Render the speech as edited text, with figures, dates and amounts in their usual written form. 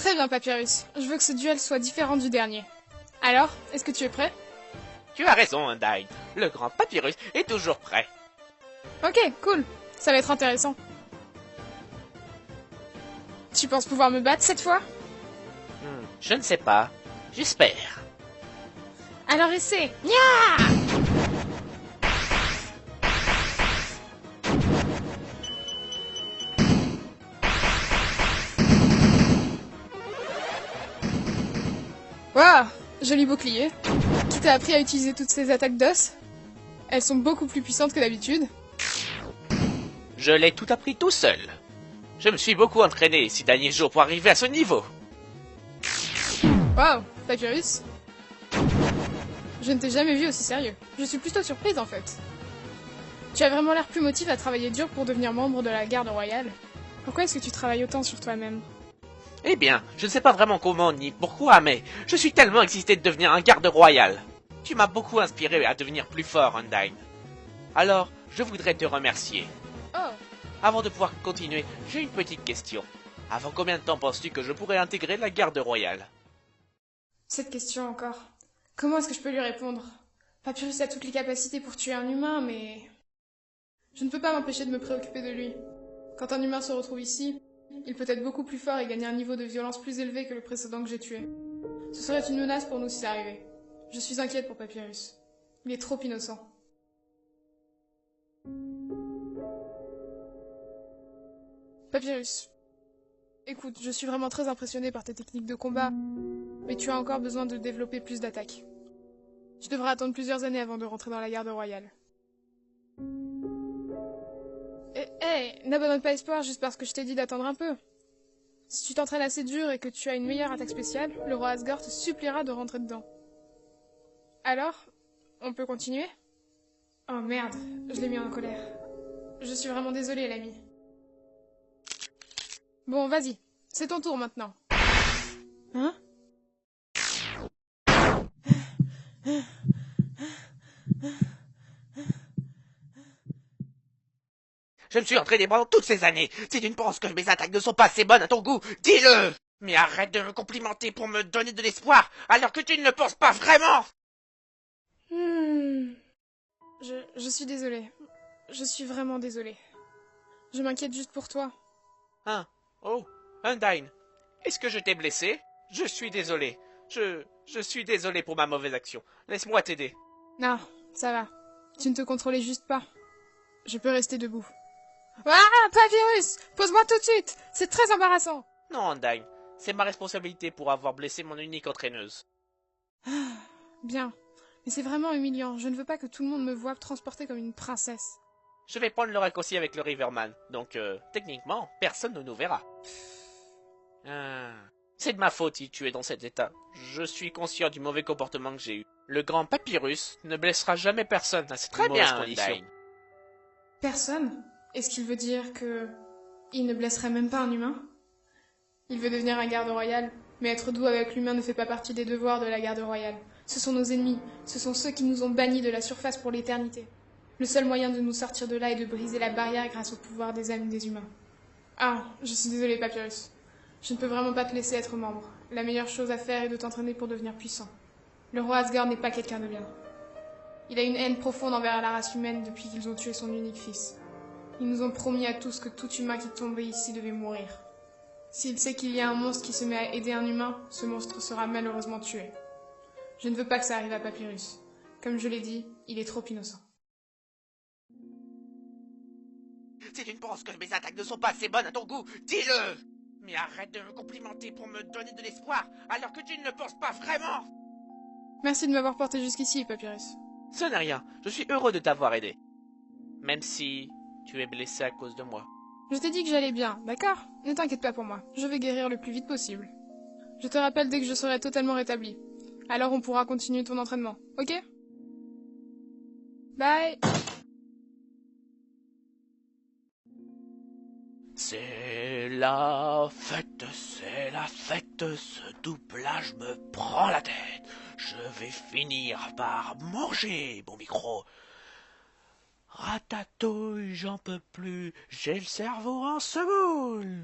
Très bien, Papyrus. Je veux que ce duel soit différent du dernier. Alors, est-ce que tu es prêt? Tu as raison, Undyne. Le grand Papyrus est toujours prêt. Ok, cool. Ça va être intéressant. Tu penses pouvoir me battre cette fois? Je ne sais pas. J'espère. Alors essaie. Nya! Waouh, joli bouclier. Qui t'a appris à utiliser toutes ces attaques d'os? Elles sont beaucoup plus puissantes que d'habitude. Je l'ai tout appris tout seul. Je me suis beaucoup entraîné ces derniers jours pour arriver à ce niveau. Waouh, Papyrus. Je ne t'ai jamais vu aussi sérieux. Je suis plutôt surprise en fait. Tu as vraiment l'air plus motivé à travailler dur pour devenir membre de la garde royale. Pourquoi est-ce que tu travailles autant sur toi-même? Eh bien, je ne sais pas vraiment comment ni pourquoi, mais je suis tellement excité de devenir un garde royal. Tu m'as beaucoup inspiré à devenir plus fort, Undyne. Alors, je voudrais te remercier. Oh, Avant de pouvoir continuer, j'ai une petite question. Avant combien de temps penses-tu que je pourrais intégrer la garde royale? cette question encore. Comment est-ce que je peux lui répondre? Papyrus a toutes les capacités pour tuer un humain, mais... je ne peux pas m'empêcher de me préoccuper de lui. Quand un humain se retrouve ici, il peut être beaucoup plus fort et gagner un niveau de violence plus élevé que le précédent que j'ai tué. Ce serait une menace pour nous si ça arrivait. Je suis inquiète pour Papyrus. Il est trop innocent. Papyrus. Écoute, je suis vraiment très impressionnée par tes techniques de combat, mais tu as encore besoin de développer plus d'attaques. Tu devras attendre plusieurs années avant de rentrer dans la garde royale. N'abandonne pas espoir juste parce que je t'ai dit d'attendre un peu. Si tu t'entraînes assez dur et que tu as une meilleure attaque spéciale, le roi Asgore te suppliera de rentrer dedans. Alors, on peut continuer? Oh merde, je l'ai mis en colère. Je suis vraiment désolée, l'ami. Bon, vas-y, c'est ton tour maintenant. Hein? Je me suis entraîné pendant toutes ces années. Si tu ne penses que mes attaques ne sont pas assez bonnes à ton goût, dis-le! Mais arrête de me complimenter pour me donner de l'espoir, alors que tu ne le penses pas vraiment! Je suis désolée. Je suis vraiment désolée. Je m'inquiète juste pour toi. Hein? Oh, Undyne, est-ce que je t'ai blessé? Je suis désolé. Je suis désolé pour ma mauvaise action. Laisse-moi t'aider. Non, ça va. Tu ne te contrôlais juste pas. Je peux rester debout. Ah, Papyrus! Pose-moi tout de suite! C'est très embarrassant! Non, Undyne, c'est ma responsabilité pour avoir blessé mon unique entraîneuse. Bien. Mais c'est vraiment humiliant. Je ne veux pas que tout le monde me voie transportée comme une princesse. Je vais prendre le raccourci avec le Riverman, donc techniquement, personne ne nous verra. C'est de ma faute si tu es dans cet état. Je suis conscient du mauvais comportement que j'ai eu. Le grand Papyrus ne blessera jamais personne à cette très mauvaise condition. Personne? Est-ce qu'il veut dire que... il ne blesserait même pas un humain? Il veut devenir un garde royal, mais être doux avec l'humain ne fait pas partie des devoirs de la garde royale. Ce sont nos ennemis, ce sont ceux qui nous ont bannis de la surface pour l'éternité. Le seul moyen de nous sortir de là est de briser la barrière grâce au pouvoir des âmes des humains. Ah, je suis désolée, Papyrus. Je ne peux vraiment pas te laisser être membre. La meilleure chose à faire est de t'entraîner pour devenir puissant. Le roi Asgore n'est pas quelqu'un de bien. Il a une haine profonde envers la race humaine depuis qu'ils ont tué son unique fils. Ils nous ont promis à tous que tout humain qui tombait ici devait mourir. S'il sait qu'il y a un monstre qui se met à aider un humain, ce monstre sera malheureusement tué. Je ne veux pas que ça arrive à Papyrus. Comme je l'ai dit, il est trop innocent. Si tu ne penses que mes attaques ne sont pas assez bonnes à ton goût, dis-le! Mais arrête de me complimenter pour me donner de l'espoir, alors que tu ne le penses pas vraiment! Merci de m'avoir porté jusqu'ici, Papyrus. Ce n'est rien, je suis heureux de t'avoir aidé. Même si tu es blessé à cause de moi. Je t'ai dit que j'allais bien, d'accord? Ne t'inquiète pas pour moi, je vais guérir le plus vite possible. Je te rappelle dès que je serai totalement rétabli. Alors on pourra continuer ton entraînement, ok? Bye! C'est la fête, ce doublage me prend la tête. Je vais finir par manger mon micro. Ratatouille, j'en peux plus, j'ai le cerveau en semoule.